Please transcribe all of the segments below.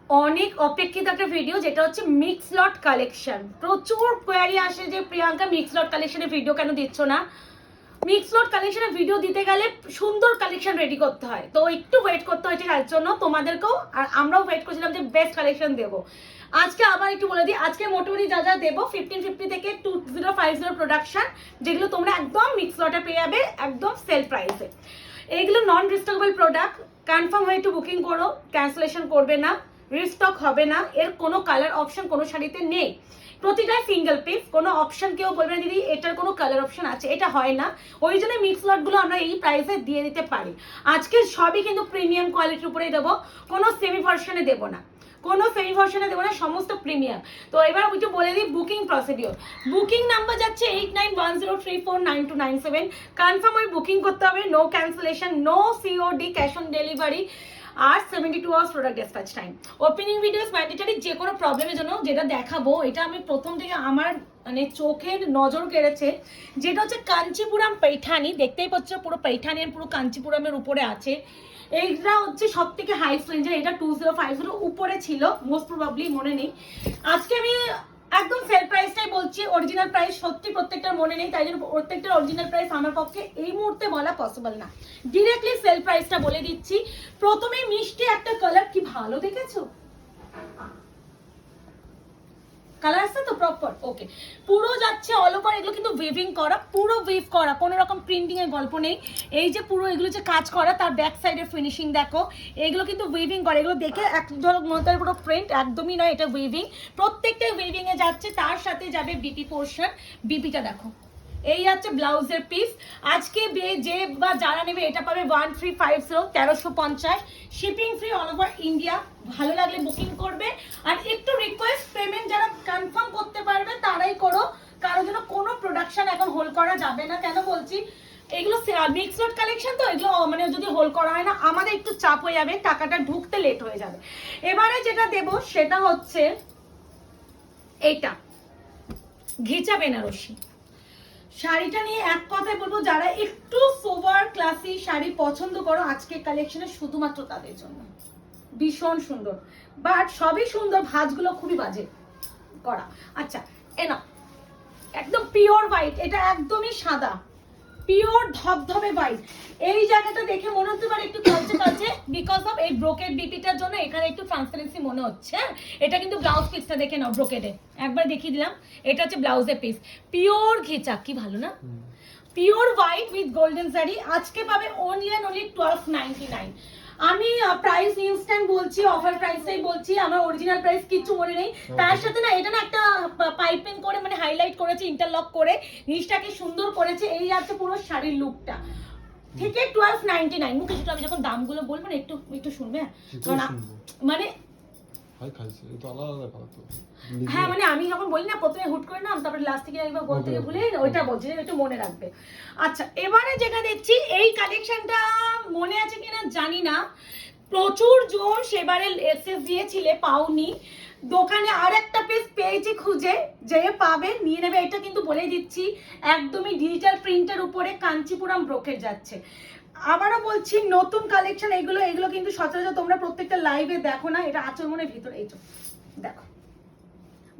অনেক অপেক্ষিত একটা ভিডিও, যেটা হচ্ছে মিক্স লট কালেকশন। প্রচুর কোয়ারি আসে যে প্রিয়াঙ্কা মিক্স লট কালেকশনের ভিডিও কেন দিচ্ছ না। মিক্স লট কালেকশনের ভিডিও দিতে গেলে সুন্দর কালেকশন রেডি করতে হয়, তো একটু ওয়েট করতে হয়েছে তার জন্য তোমাদেরকেও, আর আমরাও ওয়েট করছিলাম যে বেস্ট কালেকশন দেবো। আজকে আবার একটু বলে দিই, আজকে মোটামুটি যা যা দেবো 1550 থেকে 2050 প্রোডাকশন, যেগুলো তোমরা একদম মিক্স লটে পেয়ে যাবে একদম সেল প্রাইসে। এইগুলো নন রিস্টকেবল প্রোডাক্ট, কনফার্ম হয়ে একটু বুকিং করো, ক্যান্সেলেশন করবে না, রিস্টক হবে না। এর কোনো কালার অপশন কোনো শাড়িতে নেই, প্রতিটাই সিঙ্গেল পিস, কোনো অপশন কেউ বলবে না দিদি এটার কোনো কালার অপশন আছে, এটা হয় না। ওই জন্য মিক্স লটগুলো আমরা এই প্রাইসে দিয়ে দিতে পারি। আজকে সবই কিন্তু প্রিমিয়াম কোয়ালিটির উপরেই দেবো, কোনো সেমি ভার্সনে দেবো না, কোনো সেমি ভার্সনে দেবো না, সমস্ত প্রিমিয়াম। তো এবার একটু বলে দিই বুকিং প্রসিডিওর। বুকিং নাম্বার যাচ্ছে 8910349297। কনফার্ম ওই বুকিং করতে হবে, no cancellation, no COD, cash on delivery, আর 72 hours product dispatch time. Opening videos mandatory, যে কোনো প্রবলেমের জন্য যেটা দেখাবো এটা আমি প্রথম থেকে আমার মানে চোখের নজর কেড়েছে, যেটা হচ্ছে কাঞ্চিপুরাম पैठानी। দেখতেই পাচ্ছ পুরো पैठानी পুরো কাঞ্চিপুরামের উপরে আছে। এইটা হচ্ছে সব থেকে হাই রেঞ্জের, এটা 2050 উপরে ছিল মোস্ট প্রবাবলি, মনে নেই। আজকে আমি একদম সেল প্রাইসটাই বলছি, অরিজিনাল প্রাইস সত্যি প্রত্যেকটার মনে নেই, তাই জন্য প্রত্যেকটার অরিজিনাল প্রাইস আমার পক্ষে এই মুহূর্তে বলা পসিবল না। ডিরেক্টলি সেল প্রাইসটা বলে দিচ্ছি। প্রথমে মিষ্টি একটা কালার, কি ভালো দেখেছো কালার আছে তো প্রপার, ওকে। পুরো যাচ্ছে অল ওভার, এগুলো কিন্তু ওয়েভিং করা, পুরো ওয়েভ করা, কোনো রকম প্রিন্টিং এর গল্প নেই। এই যে পুরো এগুলো যে কাজ করা, তার ব্যাক সাইডের ফিনিশিং দেখো, এগুলো কিন্তু ওয়েভিং করা। এগুলো দেখে একদম মনে পুরো প্রিন্ট একদমই নয়, এটা ওয়েভিং, প্রত্যেকটাই ওয়েভিং এ যাচ্ছে। তার সাথে যাবে বিপি পোর্শন, বিপিটা দেখো, এই হচ্ছে ব্লাউজের পিস। আজকে যে বা যারা নেবে এটা পাবে 1350, 1350, shipping free all over India. ভালো লাগলে বুকিং করবে, আর একটু রিকোয়েস্ট পেমেন্ট যারা কনফার্ম করতে পারবে তারাই করো, কারোর জন্য কোনো প্রোডাকশন এখন হোল্ড করা যাবে না। কেন বলছি, এগুলো মিক্স লট কালেকশন, তো এগুলো মানে যদি হোল্ড করা হয় না আমাদের একটু চাপ হয়ে যাবে, টাকাটা ঢুকতে লেট হয়ে যাবে। এবারে যেটা দেব সেটা হচ্ছে এইটা ঘিচা বেনারসি শাড়িটা নিয়ে এক কথায় বলবো, যারা একটু সোভার ক্লাসি শাড়ি পছন্দ করো আজকে কালেকশনে শুধুমাত্র তাদের জন্য। ভীষণ সুন্দর, বাট সবই সুন্দর, ভাঁজগুলো খুবই বাজে করা। আচ্ছা এনা একদম পিওর হোয়াইট, এটা একদমই সাদা, পিওর ধবধবে হোয়াইট। এই জায়গাটা দেখে মনে হতে পারে একটু কালচে কালচে, বিকজ অফ এই ব্রোকেড বিপিটার জন্য এখানে একটু ট্রান্সপারেন্সি মনে হচ্ছে। এটা কিন্তু ব্লাউজ পিসটা দেখে নাও, ব্রোকেডে একবার দেখিয়ে দিলাম, এটা হচ্ছে ব্লাউজের পিস, পিওর ঘিচা, কি ভালো না, pure white with golden sari. আজকে পাবে অনলি অ্যান্ড অনলি 1299। আমি প্রাইস ইনস্ট্যান্ট বলছি, অফার প্রাইসটাই বলছি, আমার অরিজিনাল প্রাইস কিছু মনে নেই। তার সাথে না এটা না একটা পাইপিং করে মানে হাইলাইট করেছে, ইন্টারলক করে জিনিসটাকে সুন্দর করেছে। এই আছে পুরো শাড়ির লুকটা, থেকে 1299। মুখে আমি যখন দামগুলো বলবো না একটু একটু শুনবে, মানে হ্যাঁ মানে আমি যখন বলি না প্রথমে হুট করে নাম, তারপরে লাস্ট থেকে একবার বলতে গিয়ে ভুলে ওইটা বলছি, একটু মনে রাখবে। আচ্ছা এবারে যেটা দেখছি, এই কালেকশনটা মনে আছে কিনা জানি না, প্রচুর জন সেবারে এসএস দিয়েছিলে পাওনি, দোকানে আর একটা পিস পেয়েছি খুঁজে, যে পাবে নিয়ে নেবে। এটা কিন্তু বলে দিচ্ছি একদমই ডিজিটাল প্রিন্টের উপরে কাঞ্চিপুরম ব্রোকেট যাচ্ছে। আবারও বলছি নতুন কালেকশন এগুলো, এগুলো কিন্তু সচরাচর তোমরা প্রত্যেকটা লাইভে দেখো না। এটা আচমনের ভিতরে এই দেখো,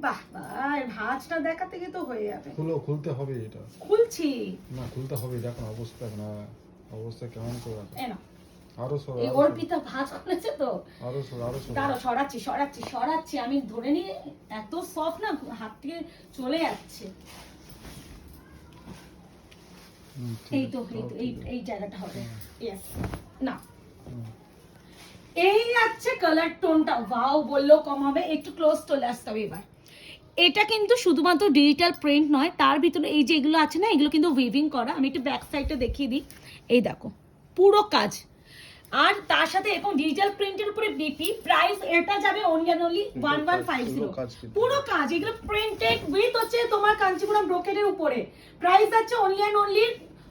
বাহ বাহ, ভাঁজটা দেখাতে গিয়ে তো হয়ে যাবে। খুলতে হবে, এটা খুলছি না, খুলতে হবে, দেখো অবস্থা না, অবস্থা কেমন করে রাখো। এনো আরো সর, এই ওর পিতা ভাঁজ করেছে তো, আরো সর, আরো সর, দাঁড়াও সরাচ্ছি সরাচ্ছি সরাচ্ছি, আমি ধরে নিয়ে, এত সফট না হাত থেকে চলে যাচ্ছে। এই তো এই জায়গাটা হবে, ইয়েস না, এই আছে কালার টোনটা, ওয়াও বললেও কম হবে। একটু ক্লোজ চলে আসতে হবে এবার। এটা কিন্তু শুধুমাত্র ডিজিটাল প্রিন্ট নয়, তার ভিতরে এই যে এগুলো আছে না, এগুলো কিন্তু উইভিং করা। আমি একটু ব্যাক সাইডটা দেখিয়ে দিই, এই দেখো পুরো কাজ, আর তার সাথে এখন ডিজিটাল প্রিন্টের উপরে বিপি। প্রাইস এটা যাবে অনলি 1150, পুরো কাজ, এগুলো প্রিন্টেড উইথ হচ্ছে তোমার কাঞ্চিপুরম ব্রোকেডের উপরে। প্রাইস আছে অনলি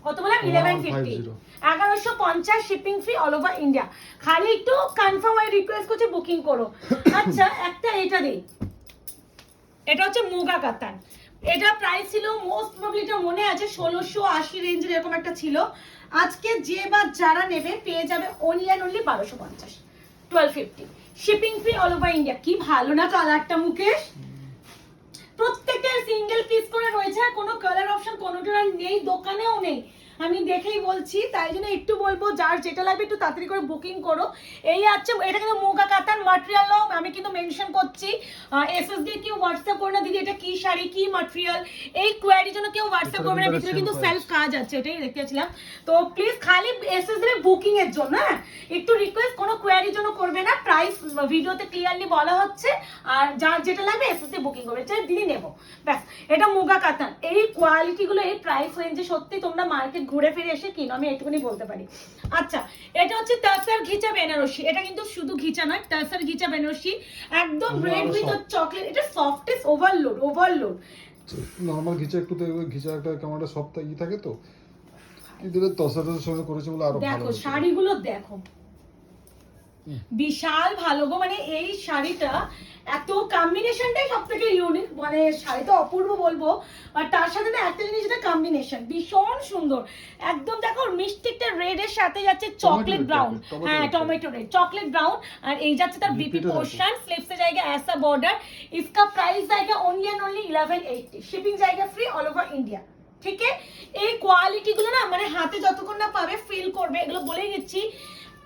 কত বললাম 1150, 1150, shipping free all over India. খালি একটু কনফার্ম হয়ে রিকোয়েস্ট করছি বুকিং করো। আচ্ছা একটা এটা দেই, এটা হচ্ছে মুগা কাতান, এটা প্রাইস ছিল মোস্ট প্রবাবলি, এটা মনে আছে 1680 রেঞ্জের এরকম একটা ছিল। আজকে যে বা যারা নেবে পেয়ে যাবে only and only 1250, 1250। Shipping free all over India. কি ভালো না কালারটা মুকেশ, প্রত্যেকটা সিঙ্গেল পিস করে রয়েছে, আর কোনো কালার অপশন কোনোটার নেই, দোকানেও নেই, আমি দেখেই বলছি। তাই জন্য একটু বলবো যার যেটা লাগবে একটু তাড়াতাড়ি করে বুকিং করো। এই আছে, এটা কিন্তু মুগা কাতান ম্যাটেরিয়ালও আমি কিন্তু মেনশন করছি। এসএসডি কেউ হোয়াটসঅ্যাপ করে না দিদি এটা কি শাড়ি কি ম্যাটেরিয়াল, এই কোয়ারির জন্য কেউ হোয়াটসঅ্যাপ করবে না, ভিতরে কিন্তু সেলফ কাজ আছে, ওটাই দেখতেছিলাম। তো প্লিজ খালি এসএসডি বুকিং এর জন্য, হ্যাঁ একটু রিকোয়েস্ট, কোনো কোয়ারির জন্য করবে না, প্রাইস ভিডিওতে ক্লিয়ারলি বলা হচ্ছে, আর যার যেটা লাগবে এসএসডি বুকিং করবে, চাই দিদি নেবো ব্যাস। এটা মুগা কাতান, এই কোয়ালিটিগুলো এই প্রাইস রেঞ্জে সত্যি তোমরা মার্কেট ঘুরে ফিরে এসে কিনো, আমি এটুকুনি বলতে পারি। আচ্ছা, এটা হচ্ছে তাসার ঘিচা বেনারসি, এটা কিন্তু শুধু ঘিচা নয়, তাসার ঘিচা বেনারসি, একদম রেড উইথ চকলেট, এটা সফটেস্ট ওভারলোড ওভারলোড। নরমাল ঘিচা একটু তো ঘিচা একটা কেমন একটা সফট ই থাকে তো, কিন্তু তসার সঙ্গে করেছে বলে আরো ভালো। দেখো শাড়িগুলো দেখো, বিশাল ভালো গো, মানে এই শাড়িটা এত কম্বিনেশনটাই সব থেকে ইউনিক, মানে শাড়িটা অপূর্ব বলবো। আর তার সাথে না একটা জিনিস, এটা কম্বিনেশন ভীষণ সুন্দর, একদম দেখো মিষ্টি একটা রেড এর সাথে যাচ্ছে চকলেট ব্রাউন, হ্যাঁ টমেটো রেড চকলেট ব্রাউন, আর এই যাচ্ছে তার বিপি পোর্শন, স্লিপস এ জায়গা ऐसा बॉर्डर, इसका प्राइस जाएगा ओनली एंड ओनली 1180, शिपिंग जाएगा फ्री ऑल ओवर इंडिया। ঠিক আছে, এই কোয়ালিটি গুলো না মানে হাতে যতক্ষণ না পাবে ফিল করবে, এগুলো বলেই দিচ্ছি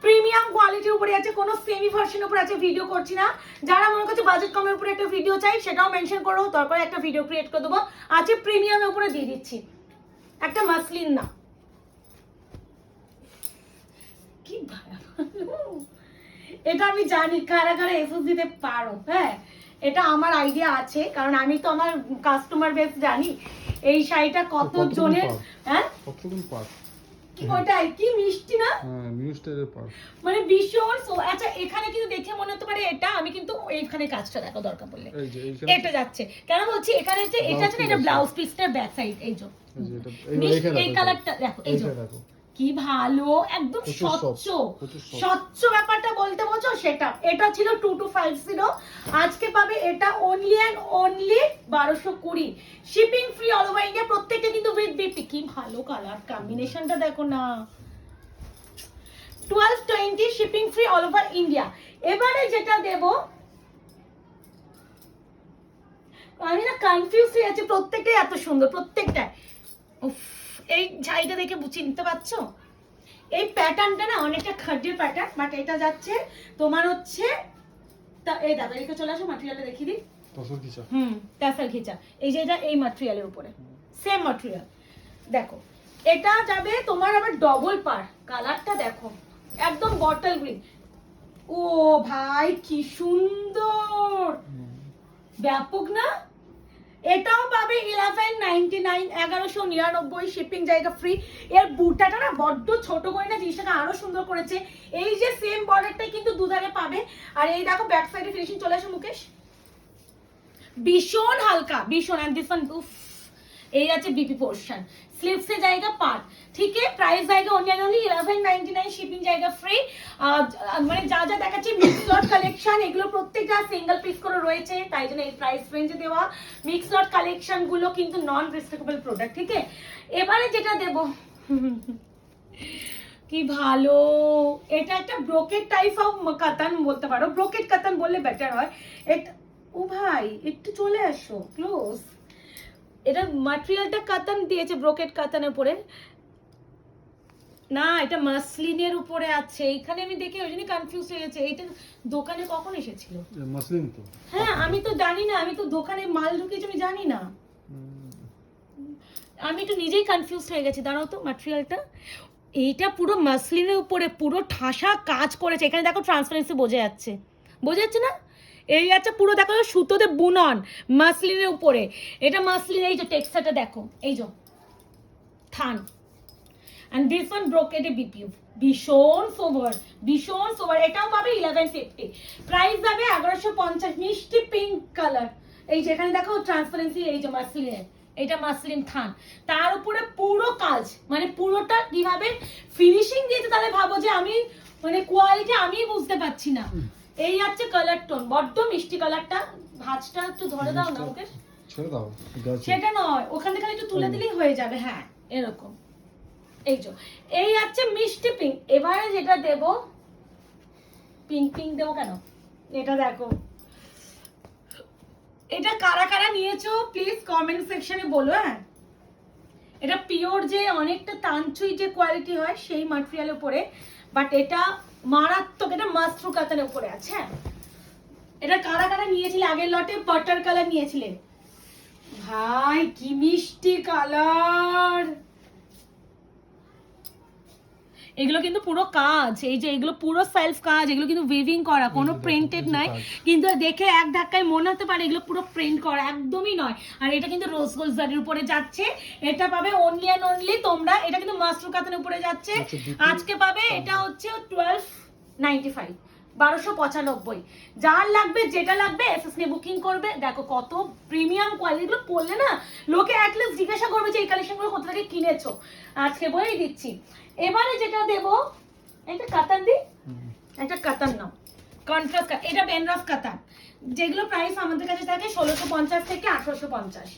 প্রিমিয়াম কোয়ালিটির উপরে আছে, কোনো সেমি ভার্সনের উপরে আছে, ভিডিও করছি না। যারা মনে করছে বাজেট কমের উপরে একটা ভিডিও চাই সেটাও মেনশন করো, তারপরে একটা ভিডিও ক্রিয়েট করে দেবো, আছে প্রিমিয়ামের উপরে দিয়ে দিচ্ছি। একটা মাসলিন না, কি ভালো, এটা আমি জানি কারা কারা এসএস দিতে পারো, হ্যাঁ এটা আমার আইডিয়া আছে, কারণ আমি তো আমার কাস্টমার বেস জানি এই শাড়িটা কত জনের, হ্যাঁ কতক্ষণ পার কি ওটাই কি মিষ্টি না, হ্যাঁ মিউস্টারের পার মানে ভীষণ। আচ্ছা এখানে কিন্তু দেখে মনে হতে পারে এটা, আমি কিন্তু এইখানে কাজটা দেখো দরকার পড়লে, এই যে এটা যাচ্ছে কেন বলছি, এখানে যে এটা আছে না, এটা ব্লাউজ পিসটার ব্যাক সাইড, এই যে এই কালারটা দেখো, এই যে কি ভালো, একদম স্বচ্ছ স্বচ্ছ ব্যাপারটা বলতে বলছো সেটা। এটা ছিল 2250, আজকে পাবে এটা only and only 1220, shipping free all over India, প্রত্যেকটা কিন্তু উইথ বিপি। কি ভালো কালার কম্বিনেশনটা দেখো না, 1220 shipping free all over India. এবারে যেটা দেব, আমি না কনফিউজ হয়ে যাচ্ছি, প্রত্যেকটাই এত সুন্দর প্রত্যেকটা। উফ, এই শাড়িটা দেখে চিনতে পারছো, এই প্যাটার্নটা না অনেকটা খাদ্যের প্যাটার্ন, বাট এটা যাচ্ছে তোমার হচ্ছে এই দেখো, এদিকে চলে আসো, ম্যাটেরিয়ালটা দেখিয়ে দিই। তসর ঘিচা, তাসার ঘিচা, এই যে এটা এই ম্যাটেরিয়ালের উপরে সেম ম্যাটেরিয়াল, দেখো এটা যাবে তোমার আবার ডবল পার, কালারটা দেখো একদম বটল গ্রিন, ও ভাই কি সুন্দর, ব্যাপক না। এটাও পাবে 1199, 1199, শিপিং জায়গা ফ্রি। এর বুটাটা না বড্ড ছোট করে না, জিনিসটাকে আরো সুন্দর করেছে। এই যে সেম বর্ডারটাই কিন্তু দুধারে পাবে, আর এই দেখো ব্যাক সাইডে ফিনিশিং চলে আসে মুকেশ, ভীষণ হালকা ভীষণ। এন্ড দিস ওয়ান উফ, এই আছে বিপি পোর্শন, স্লিভস এর জায়গা পার, ঠিক আছে, প্রাইস জায়গা অনলি 1199, শিপিং জায়গা ফ্রি। মানে যা যা দেখাচ্ছি মিক্স লট কালেকশন, এগুলো প্রত্যেকটা সিঙ্গেল পিস করে রয়েছে, তাই জন্য এই প্রাইস রেঞ্জে দেওয়া। মিক্স লট কালেকশন গুলো কিন্তু নন রিস্ট্রিক্টেবল প্রোডাক্ট, ঠিক আছে। এবারে যেটা দেব, কি ভালো, এটা একটা ব্রোকেট টাইপ অফ কাতান বলতে পারো, ব্রোকেট কাতান বললে বেটার হয়। এটা ও ভাই একটু চলে আসো ক্লোজ, এটা ম্যাটেরিয়ালটা কাতান দিয়েছে, ব্রোকেট কাতানের উপরে না, এটা মাসলিনের উপরে আছে। এখানে আমি দেখে ওই জন্য কনফিউজ হয়ে গেছে, এইটা দোকানে কখন এসেছিল? মাসলিন তো, হ্যাঁ আমি তো জানি না, আমি তো দোকানে মাল ঢুকিয়েছি আমি জানি না, আমি তো নিজেই কনফিউজ হয়ে গেছি। দাঁড়াও তো, ম্যাটেরিয়ালটা এইটা পুরো মাসলিনের উপরে পুরো ঠাসা কাজ করেছে, এখানে দেখো ট্রান্সপারেন্সি বোঝা যাচ্ছে, বোঝা যাচ্ছে না, এই আছে পুরো দেখো সুতোতে বুনন মাসলিনের উপরে, এটা মাসলিন, এই যে টেক্সচারটা দেখো, এই যে থান, and this one brocade BPU, ভীষণ সোভার ভীষণ সোভার। এটাও পাবে 1150, প্রাইস যাবে 1150, মিষ্টি পিঙ্ক কালার, এই যে এখানে দেখো ট্রান্সপারেন্সি, এই যে মাসলিনের, এটা মাসলিন থান, তার উপরে পুরো কাজ, মানে পুরোটা কিভাবে ফিনিশিং দিয়েছে তাহলে ভাবো যে আমি মানে কোয়ালিটি আমি বুঝতে পারছি না। এই আছে কালার টোন, বড্ড মিষ্টি কালারটা, ভাঁজটা একটু ধরে দাও না ওকে, ছেড়ে দাও, সেটা নয় ওখান থেকে একটু তুলে দিলেই হয়ে যাবে, হ্যাঁ এরকম। এই যে এই আছে মিষ্টি পিঙ্ক। এবারে যেটা দেব, পিঙ্ক পিঙ্ক দেবো কেন, এটা দেখো, এটা কারা কারা নিয়েছো প্লিজ কমেন্ট সেকশনে বলো। হ্যাঁ, এটা পিওর যে অনেকটা তানচুই যে কোয়ালিটি হয় সেই ম্যাটেরিয়ালের উপরে, বাট এটা মারাত্মক, এটা মাশরু কাতানের উপরে আছে। হ্যাঁ, এটা কারা কারা নিয়েছিলে আগের লটে? বাটার কালার নিয়েছিলে ভাই, কি মিষ্টি কালার। এগুলো কিন্তু পুরো কাজ, এই যে এগুলো পুরো সেলফ কাজ, এগুলো কিন্তু উইভিং করা, কোনো প্রিন্টেড নয়। কিন্তু দেখে এক ধাক্কায় মনে হতে পারে এগুলো পুরো প্রিন্ট করা, একদমই নয়। আর এটা কিন্তু রোজ গোল্ড জারির উপরে যাচ্ছে, এটা পাবে অনলি অ্যান্ড অনলি তোমরা। এটা কিন্তু মাশরু কাতানের উপরে যাচ্ছে, আজকে পাবে এটা হচ্ছে 1295, 1295। যার লাগবে, যেটা লাগবে এসএস নিয়ে বুকিং করবে। দেখো কত প্রিমিয়াম কোয়ালিটি, এগুলো পড়লে না লোকে অ্যাটলিস্ট জিজ্ঞাসা করবে যে এই কালেকশনগুলো কোথা থেকে কিনেছো। আজকে বলেই দিচ্ছি। এবারে যেটা দেবো, একটা কাতান দি, একটা কাতান নাও, কন্ট্রাস্ট। এটা বেনারস কাতান, যেগুলো প্রাইস আমাদের কাছে থাকে 1650 থেকে 1850।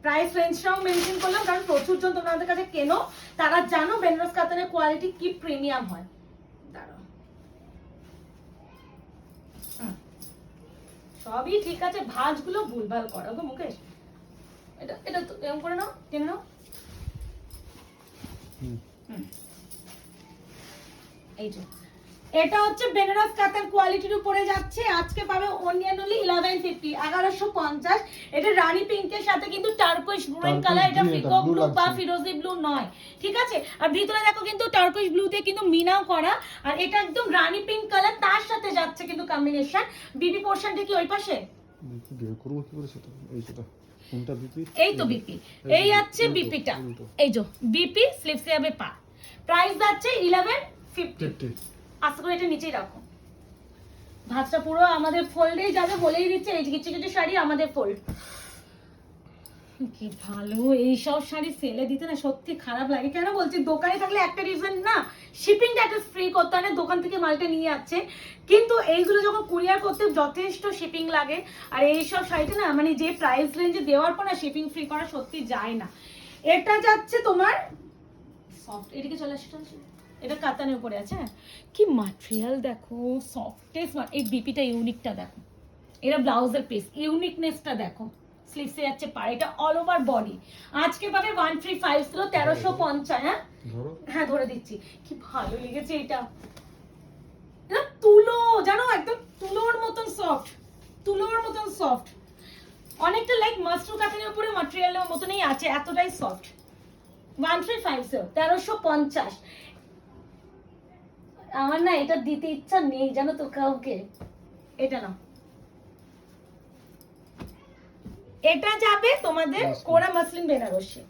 প্রাইস রেঞ্জটাও মেনশন করলাম কারণ প্রচুর জন তোমরা আমাদের কাছে কেনো, তারা জানো বেনারস কাতানের কোয়ালিটি কি প্রিমিয়াম হয়। দাঁড়াও, সবই ঠিক আছে, ভাঁজগুলো ভুলভাল করো গো মুকেশ। এটা এটা এরকম করে নাও, টেনে নাও। এই যে এটা হচ্ছে বেনারস কাতান কোয়ালিটির উপরে যাচ্ছে, আজকে পাবে অনলি অ্যান্ড অনলি 1150, 1150। এটা রানী পিঙ্কের সাথে কিন্তু টার্কোইশ ব্লু কালার, এটা পিকক ব্লু বা ফিরোজি ব্লু নয়, ঠিক আছে। আর ভিতরে দেখো কিন্তু টার্কোইশ ব্লুতে কিন্তু মিনাও করা, আর এটা একদম রানী পিঙ্ক কালার, তার সাথে যাচ্ছে কিন্তু কম্বিনেশন। বিবি পোরশনটা কি ওই পাশে? বের করব কি করে সেটা? এই সেটা কোনটা বিপি? এই তো বিপি, এই আছে বিপিটা, এই যে বিপি স্লিপসে যাবে পা। প্রাইস যাচ্ছে 1150। আশা করি এটা নিচেই রাখো, ভাঁজটা পুরো আমাদের ফোল্ডেই যাবে, বলেই দিচ্ছে। এই কিছু কিছু শাড়ি আমাদের ফোল্ড। কি ভালো এইসব শাড়ি সেলে দিতে না সত্যি খারাপ লাগে। কেন বলছি, দোকানে থাকলে একটা রিজন না, শিপিংটা একটা ফ্রি করতে হয় না, দোকান থেকে মালটা নিয়ে যাচ্ছে। কিন্তু এইগুলো যখন কুরিয়ার করতে যথেষ্ট শিপিং লাগে, আর এইসব শাড়িটা না মানে যে প্রাইস রেঞ্জে দেওয়ার পর না শিপিং ফ্রি করা সত্যি যায় না। এটা যাচ্ছে তোমার সফট, এদিকে চলে আসছে, এটা কাতানের উপরে আছে। কি ম্যাটেরিয়াল দেখো, সফটেস্ট। এই বিপিটা ইউনিকটা দেখো, এটা ব্লাউজের পিস ইউনিকনেসটা দেখো, স্লিভসে যাচ্ছে পার, এটা অল ওভার বডি। আজকে পাবে 1350 ছিল 1350। হ্যাঁ হ্যাঁ ধরে দিচ্ছি, কি ভালো লেগেছে এটা। এটা তুলো, জানো একদম তুলোর মতন সফট, তুলোর মতন সফট, অনেকটা লাইক মাশরু কাতানের উপরে ম্যাটেরিয়ালের মতনই আছে, এতটাই সফট। 1350, 1350। আমার না এটা দিতে ইচ্ছা নেই জানো তো কাউকে। এটা না, এটা যাবে তোমাদের কোরা মাসলিন বেনারসি,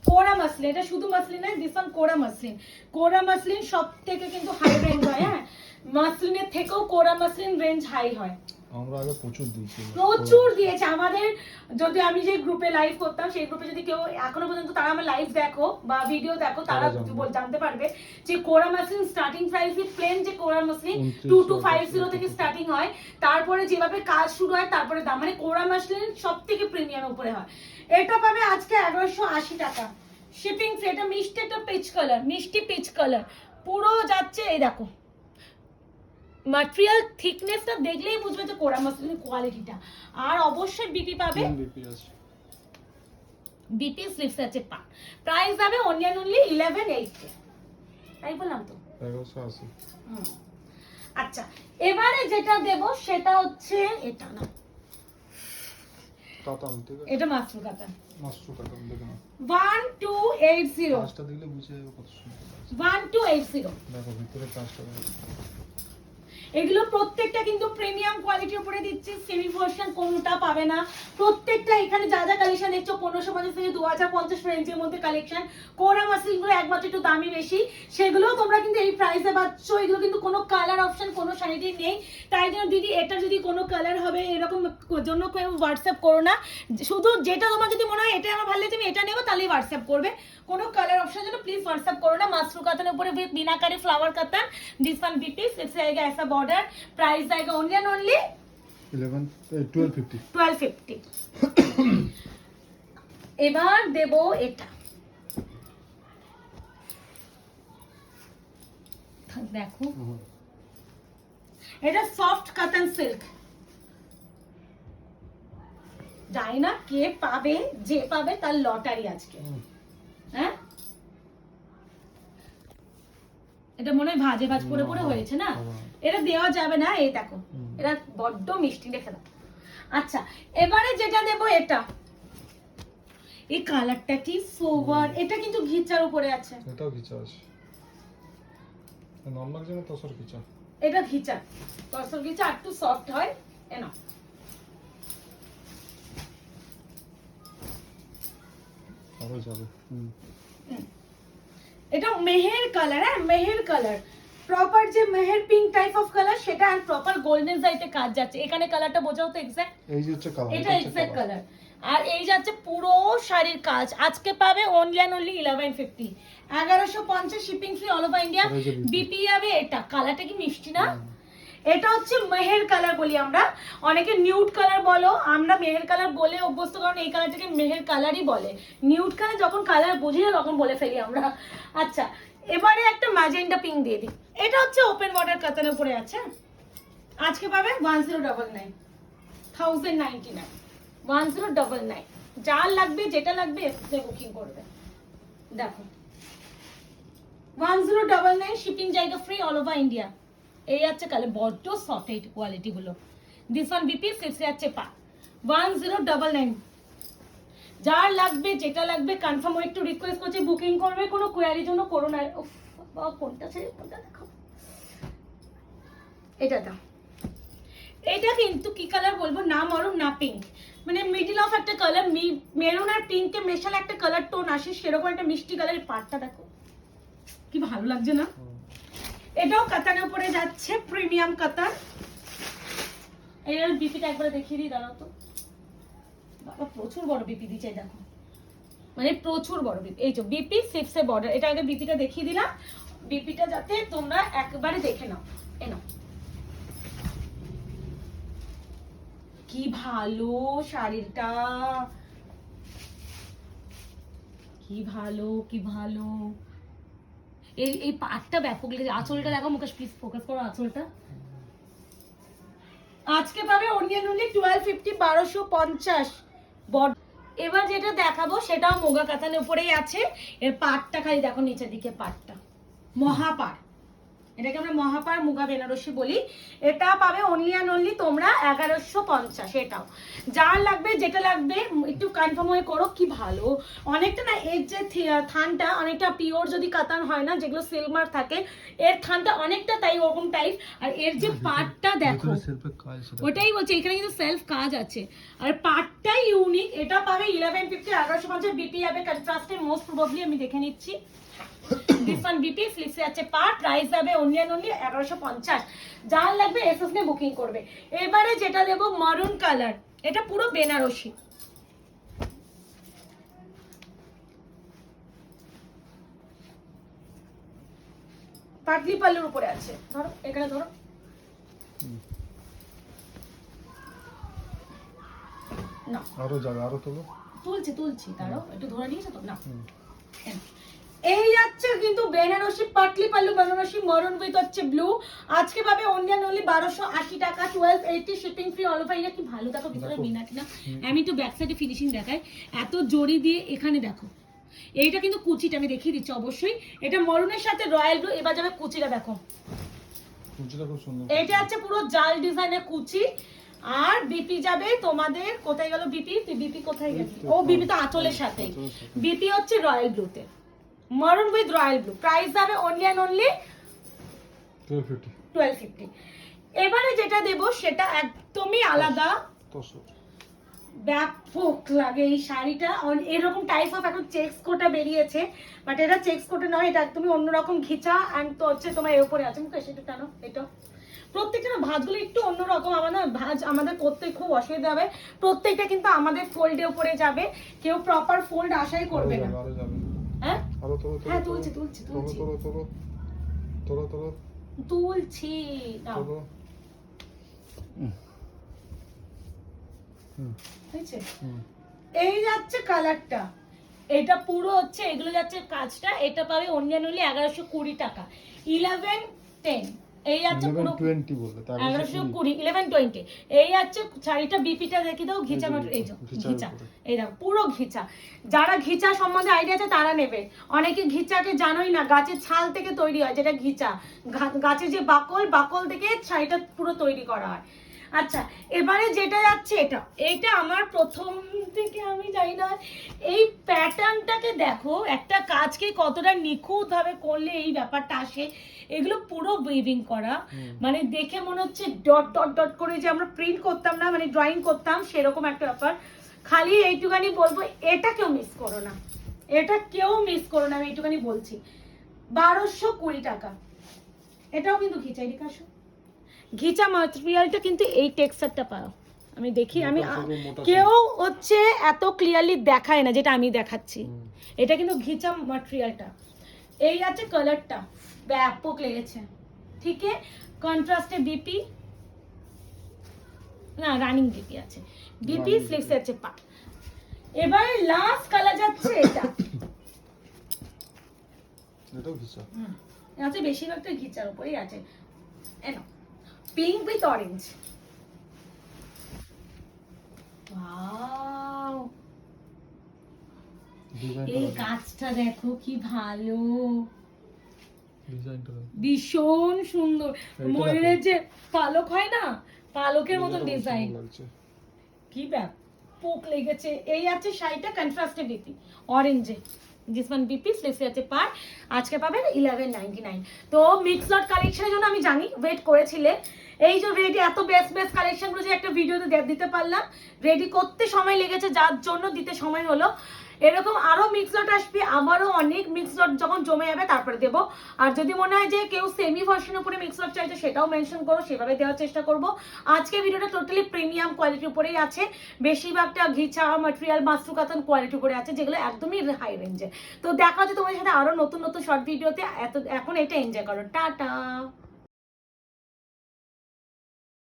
কোরা মাসলিন। এটা শুধু মাসলিন নয়, দিস ওয়ান কোরা মাসলিন। কোরা মাসলিন সব থেকে কিন্তু হাই রেঞ্জ হয়। হ্যাঁ, মাসলিনের থেকেও কোরা মাসলিন রেঞ্জ হাই হয়। আমরা আগে প্রচুর দিয়েছি, প্রচুর দিয়েছে আমাদের। যদি আমি যে গ্রুপে লাইভ করতাম, সেই গ্রুপে যদি কেউ এখনো পর্যন্ত তারা আমার লাইভ দেখো বা ভিডিও দেখো, তারা জানতে পারবে যে কোরা মাসলিন স্টার্টিং প্রাইস প্লেন যে কোরা মাসলিন 2250 থেকে স্টার্টিং হয়, তারপরে যেভাবে কাজ শুরু হয় তারপরে দাম, মানে কোরা মাসলিন সব থেকে প্রিমিয়াম উপরে হয়। এটা পাবে আজকে 1180 টাকা শিপিং ফ্রি। এটা মিষ্টি একটা পিচ কালার, মিষ্টি পিচ কালার পুরো যাচ্ছে। এই দেখো ম্যাটেরিয়াল থিকনেসটা দেখলেই বুঝবে যে কোরা মাসলিনের কোয়ালিটিটা। আর অবশ্যই বিপি পাবে, বিপি স্লিভস আছে পা। প্রাইস যাবে অনলি অ্যান্ড অনলি 1180, তাই বললাম তো 1180। আচ্ছা, এবারে যেটা দেব সেটা হচ্ছে এটা না, কাতান, ঠিক আছে, এটা মাশরু কাতান, মাশরু কাতান দেখো না 1280। কাজটা দিলে বুঝে যাবে কত সুন্দর 1280। দেখো ভিতরে কাজটা এগুলো প্রত্যেকটা কিন্তু প্রিমিয়াম কোয়ালিটির উপরে দিচ্ছি, সেমি ভার্সন কোনটা পাবে না। প্রত্যেকটা এখানে যা যা কালেকশন দেখছো 1550 থেকে 2050 রেঞ্জের মধ্যে কালেকশন। কোরা মাসলিনগুলো একমাত্র একটু দামি বেশি, সেগুলোও তোমরা কিন্তু এই প্রাইসে পাচ্ছ। এগুলো কিন্তু কোনো কালার অপশন কোনো শাড়িতে নেই, তাই জন্য দিদি এটা যদি কোনো কালার হবে এরকম জন্য কেউ হোয়াটসঅ্যাপ করো না। শুধু যেটা তোমার যদি মনে হয় এটা আমার ভালো লাগছে আমি এটা নেবো, তাহলেই হোয়াটসঅ্যাপ করবে। কোনো কালার অপশন জন্য প্লিজ হোয়াটসঅ্যাপ করো না। মাশরু কাতানের উপরে বিনাকারি ফ্লাওয়ার কাতান, দিস ওয়ান বিপি স্লিপস आएगा ऐसा बॉर्डर। प्राइस आएगा ओनली एंड ओनली 1250। এবার দেব এটা, দেখো এটা সফট কটন সিল্ক। জানি না কে পাবে, যে পাবে তার লটারি আজকে। হ্যাঁ, এটা মনে হয় ভাজে ভাজ পরে পরে হয়েছে না, এটা দেওয়া যাবে না। এই দেখো এটা বড্ড মিষ্টি, রেখে দাও। আচ্ছা, এবারে যেটা দেবো এটা, এই কালারটা কি সোভার, এটা কিন্তু ঘিচার উপরে আছে। এটাও ঘিচা আছে, নরমাল যেমন তসর ঘিচা। এটা ঘিচা, তসর ঘিচা একটু সফট হয়। এনা আরো যাবে। এটা মেহের কালার, হ্যাঁ মেহের কালার, প্রপার যে Meher pink type of colour সেটা, আর প্রপার গোল্ডেন সাইডে কাজ যাচ্ছে। এখানে কালারটা বোঝাও তো এক্সাক্ট, এই যে হচ্ছে কালার, এটা এক্সাক্ট কালার। আর এই যাচ্ছে পুরো শাড়ির কাজ। আজকে পাবে only and only 1150, 1150 shipping free all over India. BP যাবে। এটা কালারটা কি মিষ্টি না? এটা হচ্ছে মেহের কালার বলি আমরা, অনেকে নিউড কালার বলো, আমরা মেহের কালার বলে অভ্যস্ত, কারণ এই কালারটাকে মেহের কালারই বলে। নিউড কালার যখন কালার বুঝি না তখন বলে ফেলি আমরা। আচ্ছা, এবারে একটা ম্যাজেন্টা পিঙ্ক দিয়ে দিই। এটা হচ্ছে ওপেন ওয়াটার কাতানের উপরে আছে। আজকে পাবে 1099, 1099, 1099। যার লাগবে, যেটা লাগবে এসে বুকিং করবে। দেখো 1099 শিপিং জায়গা ফ্রি অল ওভার ইন্ডিয়া। এই আছে কালে বড্ড সফট এই কোয়ালিটি গুলো। দিস ওয়ান বিপি সিক্স আছে পা 1099। যার লাগবে, যেটা লাগবে কনফার্ম একটু রিকোয়েস্ট করছি বুকিং করবে, কোনো কোয়ারির জন্য করো না। উফ বাবা, কোনটা ছেড়ে কোনটা দেখো। এটা দাও। এটা কিন্তু কি কালার বলবো, না মরুন না পিঙ্ক, মানে মিডল অফ একটা কালার, মেরুন আর পিঙ্কে মেশালে একটা কালার টোন আসে, সেরকম একটা মিষ্টি কালারের পাড়টা দেখো কি ভালো লাগছে না। এটাও কাতানের উপরে যাচ্ছে, প্রিমিয়াম কাতান। এর বিপিটা একবার দেখিয়ে দিই, দাঁড়াও তো। বাবা প্রচুর বড় বিপি দিচ্ছে, দেখো মানে প্রচুর বড় বিপি। এই যে বিপি 6 এর বর্ডার। এটা আগে বিপিটা দেখিয়ে দিলাম, বিপিটা যাতে তোমরা একবারে দেখে নাও। এ নাও, কি ভালো শাড়িটা, কি ভালো, কি ভালো। এই পাটটা ব্যাপক লেগেছে। আঁচলটা দেখো মুকেশ, প্লিজ ফোকাস করো আঁচলটা। আজকে পাবে অনিয়ন অনলি 1250, 1250 বড। এবার যেটা দেখাবো সেটাও মোগা কাতানের উপরেই আছে। এর পাটটা খালি দেখো, নিচের দিকে পাটটা মহাপাড়, এটাকে আমরা মহাপাড় মুগা বেনারসি বলি। এটা পাবে অনলি অ্যান্ড অনলি তোমরা 1150। এটাও যার লাগবে, যেটা লাগবে একটু কনফার্ম হয়ে করো। কি ভালো, অনেকটা না এর যে থানটা অনেকটা পিওর যদি কাতান হয় না, যেগুলো সিলমার থাকে, এর থানটা অনেকটা তাই ওরকম টাইপ। আর এর যে পাটটা দেখো, ওটাই বলছে, এখানে কিন্তু সেলফ কাজ আছে আর পাটটাই ইউনিক। এটা পাবে 1150, 1150 বিপি যাবে কন্ট্রাস্টে মোস্ট প্রবাবলি, আমি দেখে নিচ্ছি। দিস ওয়ান বিপি ফ্লিক্সে আছে পার্ট, প্রাইস যাবে অনলি এন্ড অনলি 1150। যার লাগবে এসএস নে বুকিং করবে। এবারে যেটা দেব মারুন কালার, এটা পুরো বেনারসি। পাটলি পাল্লুর উপরে আছে, ধরো এখানে ধরো। না আরো যাবে, আরো তোলো। তুলছি তারও একটু ধরে নিয়েছো তো না। এই যাচ্ছে কিন্তু বেনারসি পাটলি পাল্লু, বেনারসি মরুন উইথ হচ্ছে ব্লু। আজকে পাবে অনলি 1280 টাকা, 1280 shipping free all over India. কি ভালো দেখো ভিতরে মিনাটি না। আমি একটু ব্যাক সাইডে ফিনিশিং দেখাই, এত জড়ি দিয়ে এখানে দেখো। এইটা কিন্তু কুচিটা আমি দেখিয়ে দিচ্ছি অবশ্যই। এটা মরুনের সাথে রয়্যাল ব্লু। এবার যাবে কুচিটা দেখো, কুচিটা খুব সুন্দর। এটা হচ্ছে পুরো জাল ডিজাইনের কুচি। আর বিপি যাবে তোমাদের, কোথায় গেল বিপি, বিপি কোথায় গেল? ও বিপি তো আঁচলের সাথে। বিপি হচ্ছে রয়্যাল ব্লুতে, মারুন উইথ রয়্যাল ব্লু। প্রাইস যাবে অনলি অ্যান্ড অনলি 1250। এবারে যেটা দেব সেটা একদমই আলাদা, ব্যাপক লাগে এই শাড়িটা। এরকম টাইপ অফ এখন চেক্স কোটা বেরিয়েছে, বাট এটা চেক্স কোটা নয়, এটা একদমই অন্যরকম ঘিচা। অ্যান্ড তো হচ্ছে তোমার এর উপরে আছে মুখে, সেটা টানো। এটা প্রত্যেকটা না ভাঁজগুলো একটু অন্যরকম, আমার না ভাঁজ আমাদের করতে খুব অসুবিধা হবে। প্রত্যেকটা কিন্তু আমাদের ফোল্ডের উপরে যাবে, কেউ প্রপার ফোল্ড আশাই করবে না। হ্যাঁ হ্যাঁ তুলছি তুলছি নাও। এই যাচ্ছে কালারটা, এটা পুরো হচ্ছে, এগুলো যাচ্ছে কাজটা। এটা পাবে অনলি 1120 টাকা, 1110 এই আছে পুরো 1120 বললে, তার 1120 1120। এই আছে শাড়িটা, বিপিটা দেখি দাও, ঘিচা মাত্র, এই যে ঘিচা, এই দেখো পুরো ঘিচা। যারা ঘিচা সম্বন্ধে আইডিয়া আছে তারা নেবে। অনেকে ঘিচাকে জানোই না, গাছের ছাল থেকে তৈরি হয় যেটা ঘিচা, গাছের যে বাকল থেকে শাড়িটা পুরো তৈরি করা হয়। আচ্ছা, এবারে যেটা যাচ্ছে এইটা আমার প্রথম থেকে আমি জানি না, এই প্যাটার্নটাকে দেখো, একটা কাজকে কতটা নিখুঁত ভাবে করলে এই ব্যাপারটা আসে। এগুলো পুরো উইভিং করা, মানে দেখে মনে হচ্ছে ডট ডট ডট করে যে আমরা প্রিন্ট করতাম না, মানে ড্রয়িং করতাম সেরকম একটা ব্যাপার। খালি এইটুখানি বলবো, এটা কেউ মিস করো না, এটা কেউ মিস করো না, আমি এইটুখানি বলছি। 1220 টাকা। এটাও কিন্তু ঘিচাই কাশো, ঘিচা ম্যাটেরিয়ালটা কিন্তু এই টেক্সচারটা পাও। আমি দেখি, আমি কেউ হচ্ছে এত ক্লিয়ারলি দেখায় না যেটা আমি দেখাচ্ছি। এটা কিন্তু ঘিচা ম্যাটেরিয়ালটা। এই আছে কালারটা, ব্যাপক লেগেছে। ঠিক আছে, কন্ট্রাস্টে বিপি না, রানিং বিপি আছে, বিপি স্লিভস আছে পা। এবারে লাস্ট কালার যাচ্ছে এটাও ঘিচা। আছে বেশিরভাগটা ঘিচার উপরেই আছে। এনো পিঙ্ক উইথ অরেঞ্জ। ওয়াও, এই কাজটা দেখো কি ভালো, ভীষণ সুন্দর। ময়ূরের যে পালক হয় না, পালকের মতন ডিজাইন, কি ব্যাপক লেগেছে। এই আছে শাড়িটা কন্ট্রাস্টে বিপি অরেঞ্জে, জিসমান বিপি স্লিভস আছে পার। আজকে পাবেন 1199। তো মিক্স লট কালেকশনের জন্য আমি জানি ওয়েট করেছিলে। এই যে রেডি এত বেস্ট কালেকশনগুলো যে একটা ভিডিওতে দিতে পারলাম, রেডি করতে সময় লেগেছে, যার জন্য দিতে সময় হলো। এরকম আরো মিক্স লট আসবে, আবারও অনেক মিক্স লট যখন জমে যাবে তারপরে দেবো। আর যদি মনে হয় যে কেউ সেমি ভার্সনের উপরে মিক্স লট চাইছে সেটাও মেনশন করো, সেভাবে দেওয়ার চেষ্টা করব। আজকে ভিডিওটা টোটালি প্রিমিয়াম কোয়ালিটির উপরেই আছে, বেশিরভাগটা ঘিচা ম্যাটেরিয়াল মাসরু কাতান কোয়ালিটির উপরে আছে, যেগুলো একদমই হাই রেঞ্জে। তো দেখা হচ্ছে তোমাদের সাথে আরো নতুন নতুন শর্ট ভিডিওতে। এখন এটা এনজয় করো, টাটা।